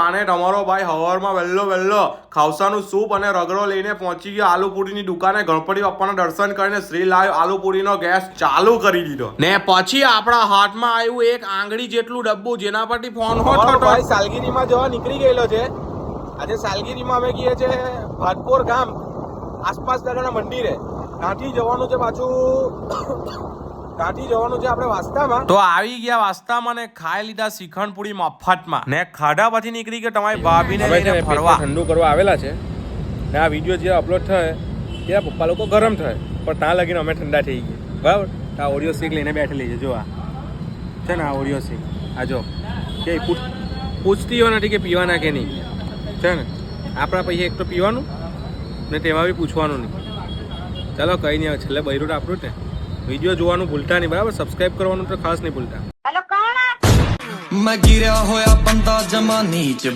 આને તમારો ભાઈ હવારમાં વહેલો ખાવસાનું સૂપ અને રગડો લઈને પહોંચી ગયો આલુપુરીની દુકાને. ગણપતિ બાપ્પાના દર્શન કરીને શ્રી લાઈવ આલુપુરીનો ગેસ ચાલુ કરી દીધો ને પછી આપણા હાથમાં આવ્યું એક આંગળી જેટલું ડબ્બું જેના પરથી ફોન હોતો ભાઈ સાલગીરીમાં જવા નીકળી ગયેલો છે. આજે સાલગીરીમાં અમે ગઈએ છે ભાતપોર ગામ આસપાસ દાદાના મંદિરે. ત્યાંથી જવાનું છે પાછું આપણે વાસ્તામાં. તો આવી ગયા વાસ્તામાં ને ખાઈ લીધા શ્રીખંડ મફતમાં ને ખાધા પછી નીકળી ગયો તમારી ભાભીને લઈને ફરવા. ઠંડુ કરવા આવેલા છે ને આ વિડીયો જે અપલોડ થાય ત્યાં પપ્પા લોકો ગરમ થાય પણ ત્યાં લગીને અમે ઠંડા થઈ ગયા બરાબર. આ ઓરિયો શેક લઈને બેઠેલી છે. જો આ છે ને આ ઓરિયો શેક આ જો કે પૂછતી હોય નથી કે પીવાના કે નહીં છે ને. આપણા પૈસા એક તો પીવાનું ને તેમાં બી પૂછવાનું નહીં. ચાલો કંઈ નહીં, છેલ્લે બૈરું આપણું ને. વિડીયો જોવાનું ભૂલતા નહીં બરાબર. સબસ્ક્રાઇબ કરવાનું તો ખાસ નહીં ભૂલતા. मैं गिरा होया बंदा जमा नीच